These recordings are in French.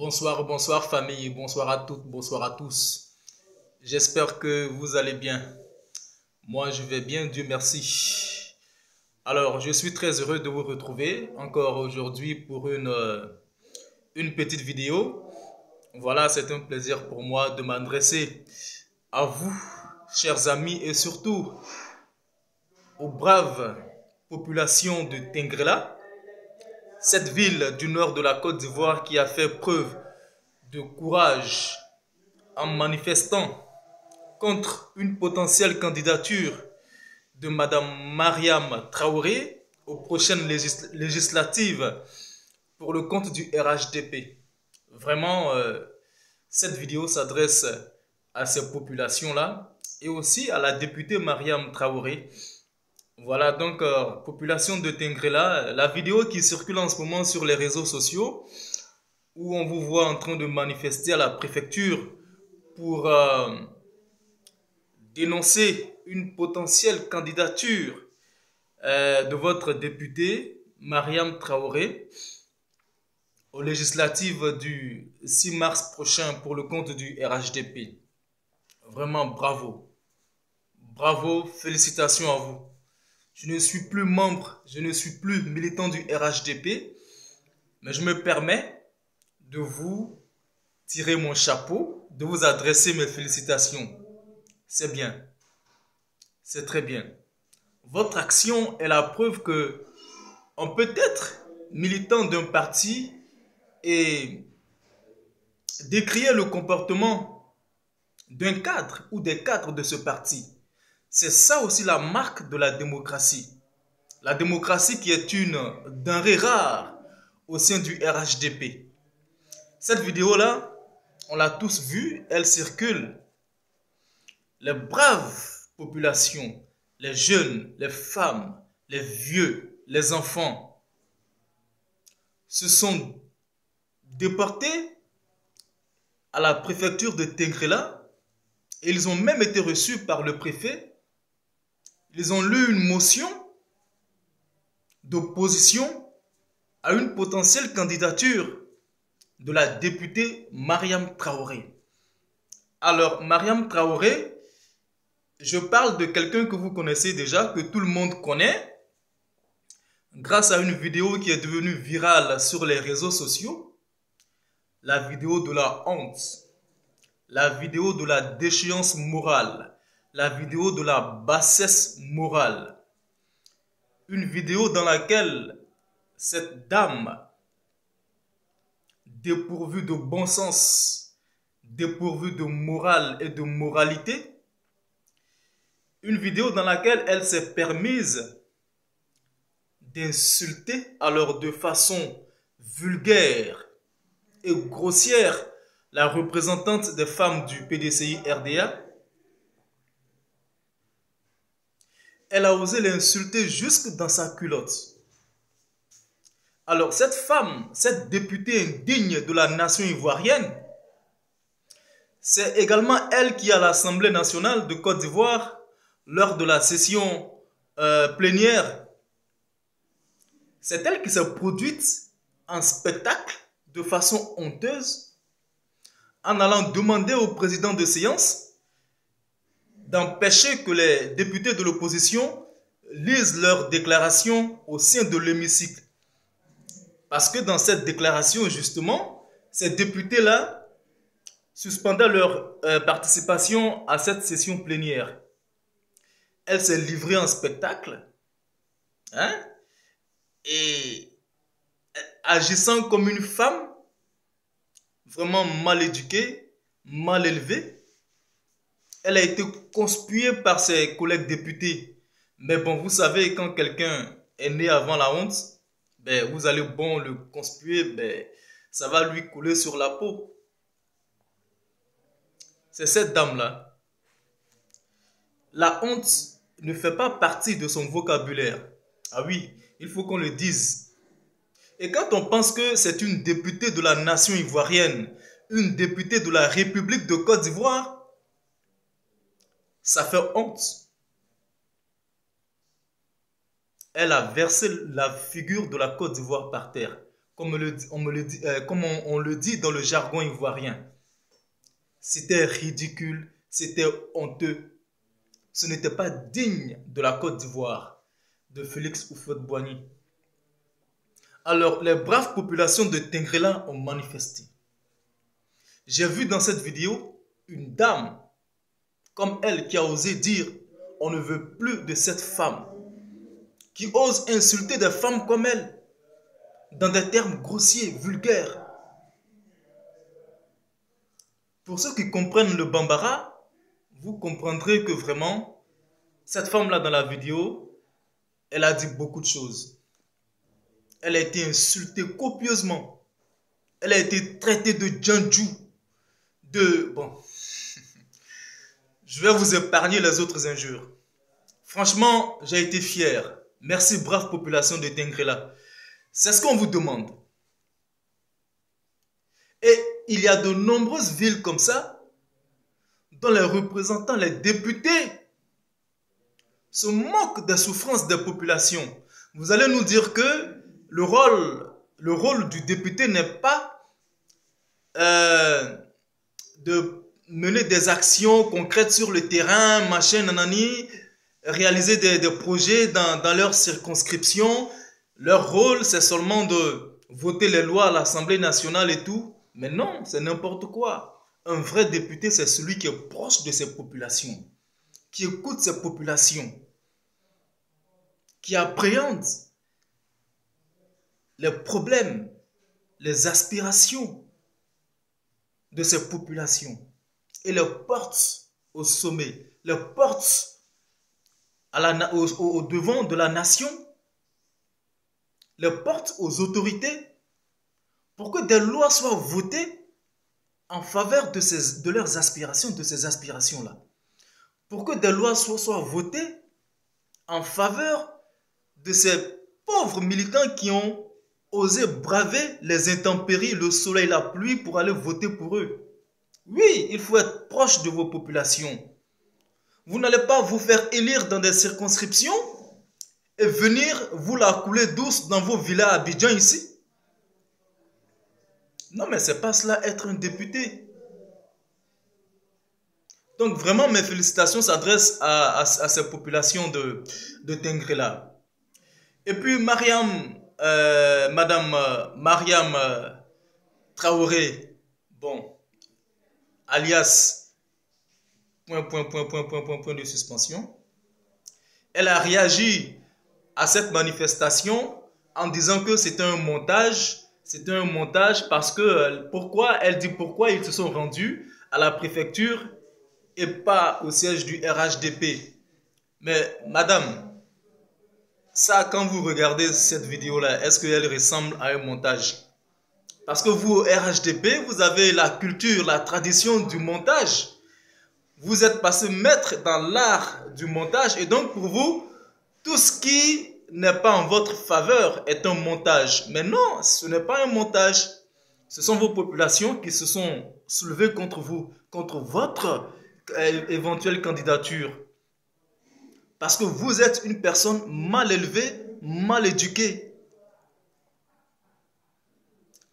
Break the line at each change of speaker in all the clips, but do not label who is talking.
Bonsoir, bonsoir famille, bonsoir à toutes, bonsoir à tous. J'espère que vous allez bien. Moi, je vais bien, Dieu merci. Alors, je suis très heureux de vous retrouver encore aujourd'hui pour une petite vidéo. Voilà, c'est un plaisir pour moi de m'adresser à vous, chers amis, et surtout aux braves populations de Tengrela, cette ville du nord de la Côte d'Ivoire qui a fait preuve de courage en manifestant contre une potentielle candidature de Madame Mariam Traoré aux prochaines législatives pour le compte du RHDP. Vraiment, cette vidéo s'adresse à ces populations-là et aussi à la députée Mariam Traoré. Voilà donc, population de Tengrela, la vidéo qui circule en ce moment sur les réseaux sociaux où on vous voit en train de manifester à la préfecture pour dénoncer une potentielle candidature de votre député Mariam Traoré aux législatives du 6 mars prochain pour le compte du RHDP. Vraiment bravo. Bravo, félicitations à vous. Je ne suis plus membre, je ne suis plus militant du RHDP, mais je me permets de vous tirer mon chapeau, de vous adresser mes félicitations. C'est bien. C'est très bien. Votre action est la preuve que on peut être militant d'un parti et décrier le comportement d'un cadre ou des cadres de ce parti. C'est ça aussi la marque de la démocratie. La démocratie qui est une denrée rare au sein du RHDP. Cette vidéo-là, on l'a tous vue, elle circule. Les braves populations, les jeunes, les femmes, les vieux, les enfants, se sont déportés à la préfecture de Tengrela et ils ont même été reçus par le préfet. Ils ont lu une motion d'opposition à une potentielle candidature de la députée Mariam Traoré. Alors, Mariam Traoré, je parle de quelqu'un que vous connaissez déjà, que tout le monde connaît, grâce à une vidéo qui est devenue virale sur les réseaux sociaux, la vidéo de la honte, la vidéo de la déchéance morale, la vidéo de la bassesse morale. Une vidéo dans laquelle cette dame, dépourvue de bon sens, dépourvue de morale et de moralité, une vidéo dans laquelle elle s'est permise d'insulter, alors de façon vulgaire et grossière, la représentante des femmes du PDCI RDA. Elle a osé l'insulter jusque dans sa culotte. Alors cette femme, cette députée indigne de la nation ivoirienne, c'est également elle qui à l'Assemblée nationale de Côte d'Ivoire, lors de la session plénière, c'est elle qui s'est produite en spectacle de façon honteuse en allant demander au président de séance d'empêcher que les députés de l'opposition lisent leurs déclarations au sein de l'hémicycle. Parce que dans cette déclaration, justement, ces députés-là suspendaient leur participation à cette session plénière. Elle s'est livrée en spectacle, hein, et agissant comme une femme vraiment mal éduquée, mal élevée. Elle a été conspuée par ses collègues députés. Mais bon, vous savez, quand quelqu'un est né avant la honte, ben, vous allez bon le conspuer, ben, ça va lui couler sur la peau. C'est cette dame-là. La honte ne fait pas partie de son vocabulaire. Ah oui, il faut qu'on le dise. Et quand on pense que c'est une députée de la nation ivoirienne, une députée de la République de Côte d'Ivoire, ça fait honte. Elle a versé la figure de la Côte d'Ivoire par terre. comme on le dit dans le jargon ivoirien. C'était ridicule, c'était honteux. Ce n'était pas digne de la Côte d'Ivoire, de Félix Houphouët-Boigny. Alors, les braves populations de Tengrela ont manifesté. J'ai vu dans cette vidéo une dame comme elle qui a osé dire « on ne veut plus de cette femme », qui ose insulter des femmes comme elle, dans des termes grossiers, vulgaires. Pour ceux qui comprennent le Bambara, vous comprendrez que vraiment, cette femme-là dans la vidéo, elle a dit beaucoup de choses. Elle a été insultée copieusement. Elle a été traitée de Djandjou, bon, je vais vous épargner les autres injures. Franchement, j'ai été fier. Merci, brave population de Tengrela. C'est ce qu'on vous demande. Et il y a de nombreuses villes comme ça, dont les représentants, les députés, se moquent des souffrances des populations. Vous allez nous dire que le rôle du député n'est pas de mener des actions concrètes sur le terrain, machin, nanani, réaliser des projets dans leur circonscription. Leur rôle, c'est seulement de voter les lois à l'Assemblée nationale et tout. Mais non, c'est n'importe quoi. Un vrai député, c'est celui qui est proche de ses populations, qui écoute ses populations, qui appréhende les problèmes, les aspirations de ces populations et les porte au sommet, les porte au devant de la nation, les porte aux autorités pour que des lois soient votées en faveur de leurs aspirations, de ces aspirations-là. Pour que des lois soient votées en faveur de ces pauvres militants qui ont osé braver les intempéries, le soleil, la pluie pour aller voter pour eux. Oui, il faut être proche de vos populations. Vous n'allez pas vous faire élire dans des circonscriptions et venir vous la couler douce dans vos villas à Abidjan ici. Non, mais c'est pas cela être un député. Donc vraiment, mes félicitations s'adressent à ces populations de Tengrela. Et puis Madame Mariam Traoré, bon, alias point de suspension, elle a réagi à cette manifestation en disant que c'était un montage. C'était un montage parce que, elle dit pourquoi ils se sont rendus à la préfecture et pas au siège du RHDP. Mais madame, ça, quand vous regardez cette vidéo-là, est-ce qu'elle ressemble à un montage? Parce que vous, au RHDP, vous avez la culture, la tradition du montage. Vous êtes passé maître dans l'art du montage et donc pour vous, tout ce qui n'est pas en votre faveur est un montage. Mais non, ce n'est pas un montage. Ce sont vos populations qui se sont soulevées contre vous, contre votre éventuelle candidature. Parce que vous êtes une personne mal élevée, mal éduquée.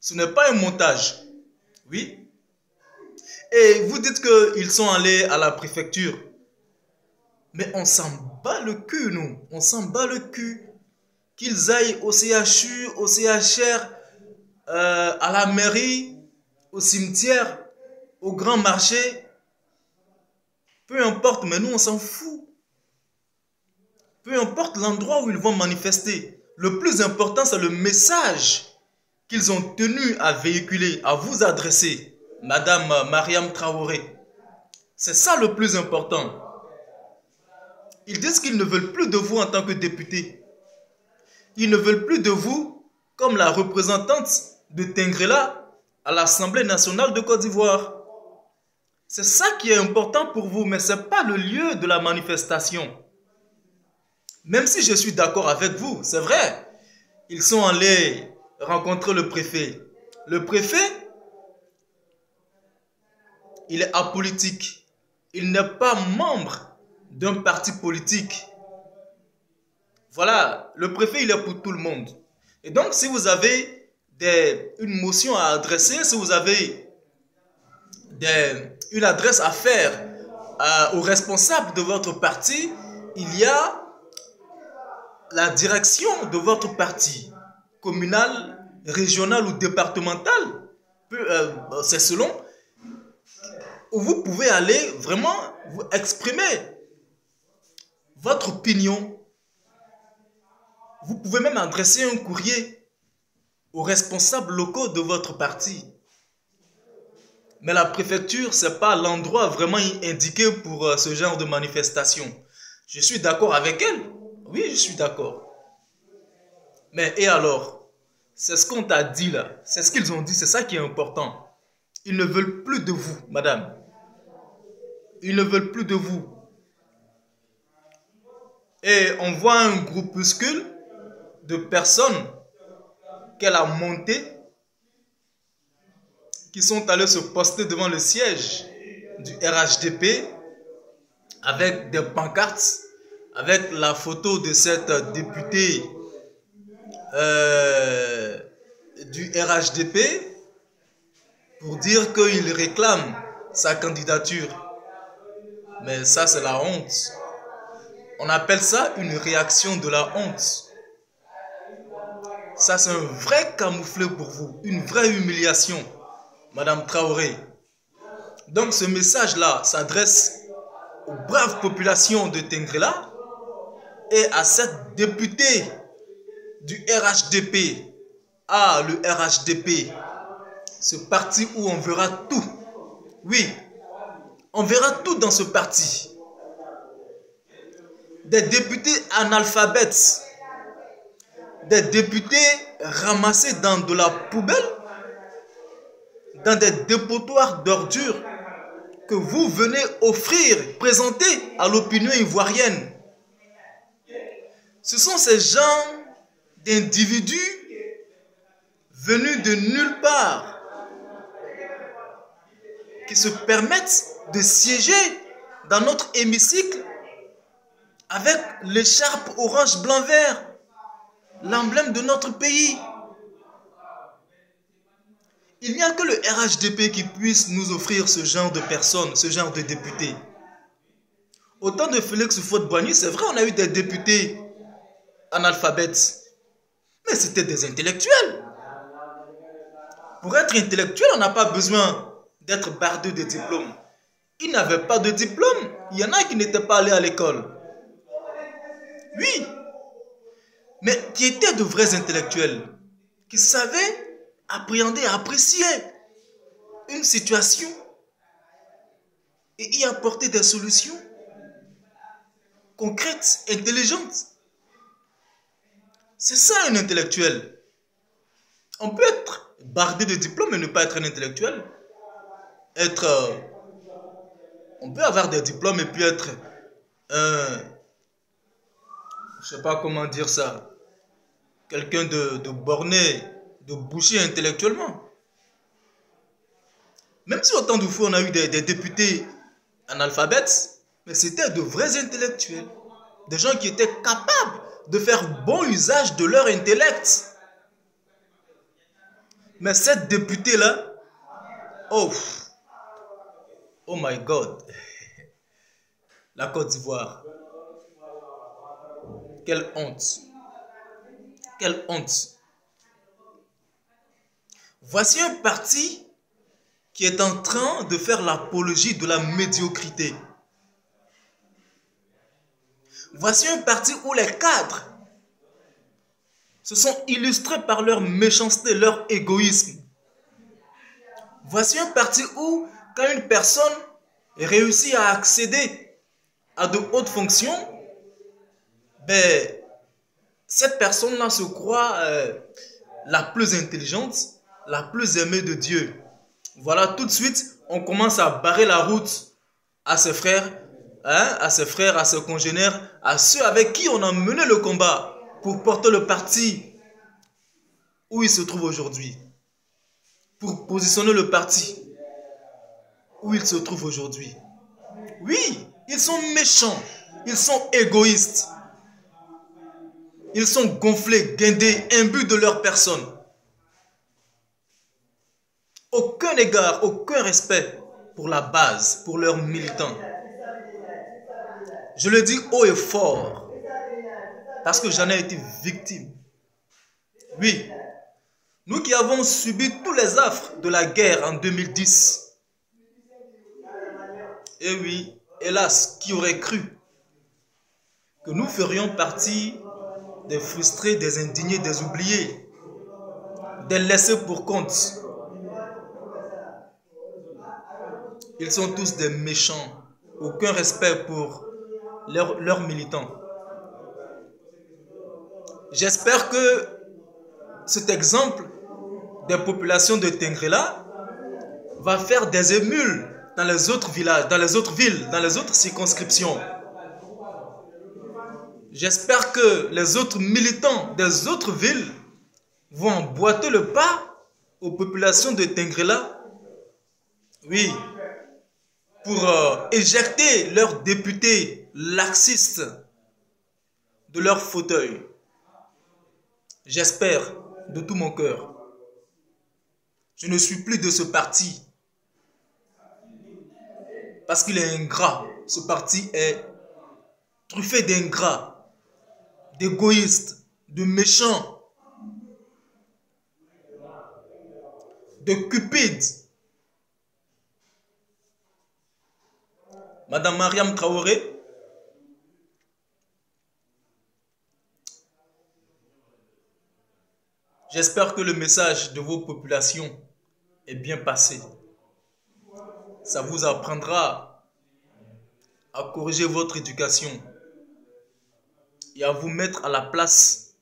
Ce n'est pas un montage. Oui. Et vous dites qu'ils sont allés à la préfecture. Mais on s'en bat le cul, nous. On s'en bat le cul. Qu'ils aillent au CHU, au CHR, à la mairie, au cimetière, au grand marché. Peu importe, mais nous, on s'en fout. Peu importe l'endroit où ils vont manifester. Le plus important, c'est le message qu'ils ont tenu à véhiculer, à vous adresser, Madame Mariam Traoré. C'est ça le plus important. Ils disent qu'ils ne veulent plus de vous en tant que député. Ils ne veulent plus de vous comme la représentante de Tengrela à l'Assemblée nationale de Côte d'Ivoire. C'est ça qui est important pour vous, mais ce n'est pas le lieu de la manifestation. Même si je suis d'accord avec vous, c'est vrai, ils sont allés rencontrer le préfet. Le préfet, il est apolitique. Il n'est pas membre d'un parti politique. Voilà, le préfet, il est pour tout le monde. Et donc, si vous avez une motion à adresser, si vous avez une adresse à faire aux responsables de votre parti, il y a la direction de votre parti, communal, régional ou départemental, c'est selon, où vous pouvez aller vraiment vous exprimer votre opinion. Vous pouvez même adresser un courrier aux responsables locaux de votre parti. Mais la préfecture, ce n'est pas l'endroit vraiment indiqué pour ce genre de manifestation. Je suis d'accord avec elle. Oui, je suis d'accord. Mais et alors? C'est ce qu'on t'a dit là. C'est ce qu'ils ont dit. C'est ça qui est important. Ils ne veulent plus de vous, madame. Ils ne veulent plus de vous. Et on voit un groupuscule de personnes qu'elle a monté, qui sont allés se poster devant le siège du RHDP avec des pancartes, avec la photo de cette députée du RHDP pour dire qu'il réclame sa candidature. Mais ça, c'est la honte. On appelle ça une réaction de la honte. Ça, c'est un vrai camouflet pour vous, une vraie humiliation, Madame Traoré. Donc, ce message-là s'adresse aux braves populations de Tengrela et à cette députée du RHDP. Ah, le RHDP, ce parti où on verra tout. Oui, on verra tout dans ce parti. Des députés analphabètes, des députés ramassés dans de la poubelle, dans des dépotoirs d'ordures que vous venez offrir, présenter à l'opinion ivoirienne. Ce sont ces gens d'individus venus de nulle part qui se permettent de siéger dans notre hémicycle avec l'écharpe orange, blanc, vert, l'emblème de notre pays. Il n'y a que le RHDP qui puisse nous offrir ce genre de personnes, ce genre de députés. Au temps de Félix Houphouët-Boigny, c'est vrai, on a eu des députés analphabètes, mais c'était des intellectuels. Pour être intellectuel, on n'a pas besoin d'être bardé de diplômes. Ils n'avaient pas de diplôme. Il y en a qui n'étaient pas allés à l'école. Oui, mais qui étaient de vrais intellectuels, qui savaient appréhender, apprécier une situation et y apporter des solutions concrètes, intelligentes. C'est ça un intellectuel. On peut être bardé de diplôme et ne pas être un intellectuel. On peut avoir des diplômes et puis être un... Je ne sais pas comment dire ça. Quelqu'un de borné, de bouché intellectuellement. Même si au temps du fou, on a eu des députés analphabètes, mais c'était de vrais intellectuels. Des gens qui étaient capables de faire bon usage de leur intellect. Mais cette députée-là, oh my God, la Côte d'Ivoire, quelle honte, quelle honte. Voici un parti qui est en train de faire l'apologie de la médiocrité. Voici un parti où les cadres se sont illustrés par leur méchanceté, leur égoïsme. Voici un parti où, quand une personne réussit à accéder à de hautes fonctions, ben, cette personne-là se croit la plus intelligente, la plus aimée de Dieu. Voilà, tout de suite, on commence à barrer la route à ses frères, à ses congénères, à ceux avec qui on a mené le combat pour porter le parti où il se trouve aujourd'hui. Pour positionner le parti où il se trouve aujourd'hui. Oui, ils sont méchants, ils sont égoïstes. Ils sont gonflés, guindés, imbus de leur personne. aucun égard, aucun respect pour la base, pour leurs militants. Je le dis haut et fort, parce que j'en ai été victime. Oui, nous qui avons subi tous les affres de la guerre en 2010. Et oui, hélas, qui aurait cru que nous ferions partie des frustrés, des indignés, des oubliés, des laissés pour compte. Ils sont tous des méchants, aucun respect pour leurs militants. J'espère que cet exemple des populations de Tengrela va faire des émules dans les autres villages, dans les autres villes, dans les autres circonscriptions. J'espère que les autres militants des autres villes vont emboîter le pas aux populations de Tengrela, oui, pour éjecter leurs députés laxistes de leur fauteuil. J'espère de tout mon cœur. Je ne suis plus de ce parti parce qu'il est ingrat. Ce parti est truffé d'ingrats, d'égoïstes, de méchants, de cupides. Madame Mariam Traoré, j'espère que le message de vos populations est bien passé. Ça vous apprendra à corriger votre éducation et à vous mettre à la place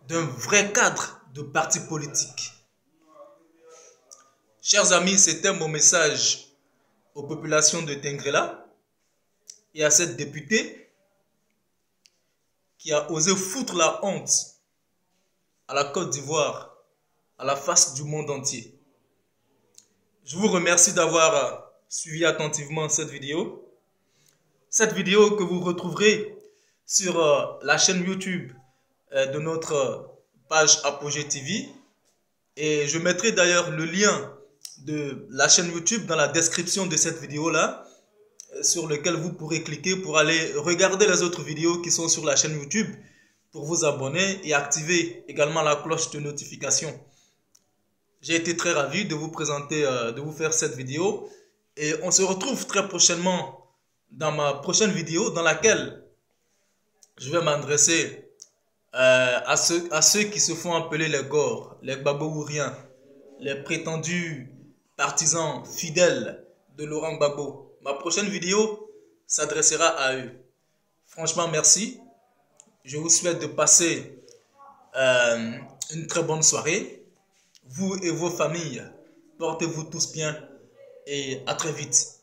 d'un vrai cadre de parti politique. Chers amis, c'était mon message aux populations de Tengrela et à cette députée qui a osé foutre la honte à la Côte d'Ivoire, à la face du monde entier. Je vous remercie d'avoir suivi attentivement cette vidéo. Cette vidéo que vous retrouverez sur la chaîne YouTube de notre page Apogée TV. Et je mettrai d'ailleurs le lien de la chaîne YouTube dans la description de cette vidéo-là, sur lequel vous pourrez cliquer pour aller regarder les autres vidéos qui sont sur la chaîne YouTube, pour vous abonner et activer également la cloche de notification. J'ai été très ravi de vous présenter, de vous faire cette vidéo. Et on se retrouve très prochainement dans ma prochaine vidéo dans laquelle je vais m'adresser à ceux qui se font appeler les Gors, les Gbagbo-Ouriens, les prétendus partisans fidèles de Laurent Gbagbo. Ma prochaine vidéo s'adressera à eux. Franchement, merci. Je vous souhaite de passer une très bonne soirée. Vous et vos familles, portez-vous tous bien et à très vite.